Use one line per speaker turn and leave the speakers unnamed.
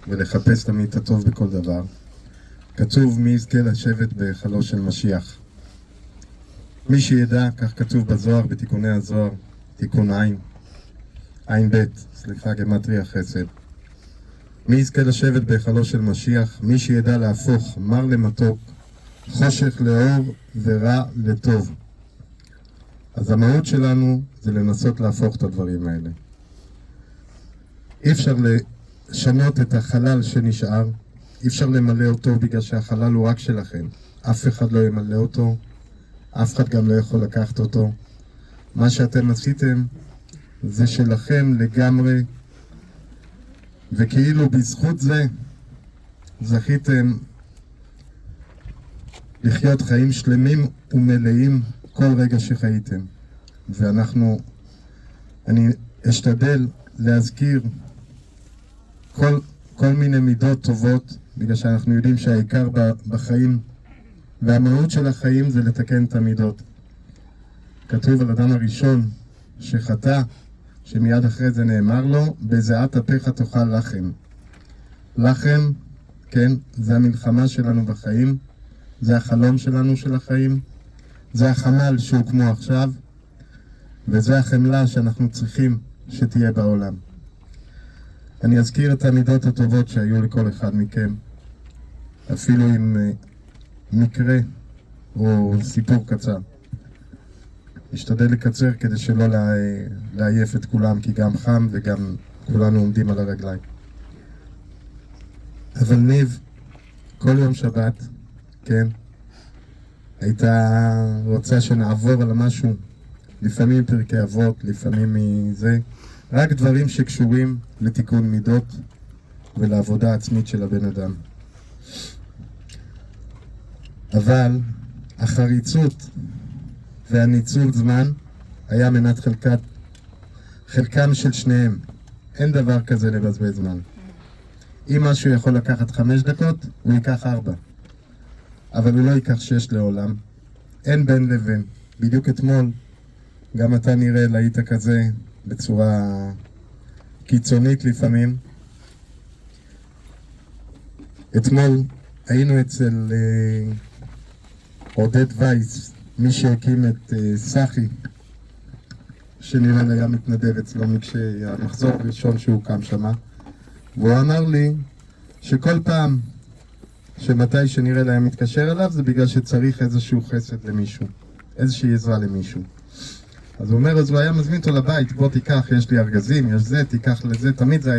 ולחפש תמיד את הטוב בכל דבר. כתוב מי יזכה לשבת בהיכלו של משיח. מי שידע, כך כתוב בזוהר, בתיקוני הזוהר, תיקון עין ב', סליחה, גמטריה חסד. מי יזכה לשבת בהיכלו של משיח? מי שידע להפוך מר למתוק, חושך לאור ורע לטוב. אז המהות שלנו זה לנסות להפוך את הדברים האלה. אי אפשר לשנות את החלל שנשאר, אי אפשר למלא אותו בגלל שהחלל הוא רק שלכם. אף אחד לא ימלא אותו, אף אחד גם לא יכול לקחת אותו. מה שאתם עשיתם זה שלכם לגמרי, וכאילו בזכות זה זכיתם לחיות חיים שלמים ומלאים כל רגע שחייתם. אני אשתדל להזכיר כל מיני מידות טובות, בגלל שאנחנו יודעים שהעיקר בחיים והמהות של החיים זה לתקן את המידות. כתוב על אדם הראשון שחטא, שמיד אחרי זה נאמר לו, בזיעת אפיך תאכל לחם. לחם, כן, זה המלחמה שלנו בחיים, זה החלום שלנו של החיים, זה החמל שהוא כמו עכשיו, וזה החמלה שאנחנו צריכים שתהיה בעולם. אני אזכיר את המידות הטובות שהיו לכל אחד מכם, אפילו עם מקרה או סיפור קצר. נשתדל לקצר כדי שלא לעייף את כולם, כי גם חם וגם כולנו עומדים על הרגליים. אבל ניב, כל יום שבת, כן, הייתה רוצה שנעבור על משהו, לפעמים פרקי אבות, לפעמים מזה, רק דברים שקשורים לתיקון מידות ולעבודה עצמית של הבן אדם. אבל החריצות והניצול זמן היה מנת חלקם של שניהם. אין דבר כזה לבזבז זמן. אם משהו יכול לקחת 5 דקות, הוא ייקח 4. אבל הוא לא ייקח 6 לעולם. אין בין לבין. בדיוק אתמול, גם אתה נראה להיית כזה בצורה קיצונית לפעמים. אתמול היינו אצל עודד וייס, מי שהקים את סחי, שנראה היה מתנדב אצלו כשהמחזור הראשון שהוא קם שמה. והוא אמר לי שכל פעם שמתי שנראה להם מתקשר אליו זה בגלל שצריך איזשהו חסד למישהו, איזושהי עזרה למישהו. אז הוא אומר, אז הוא היה מזמין אותו לבית, בוא תיקח, יש לי ארגזים, יש זה, תיקח לזה, תמיד זה היה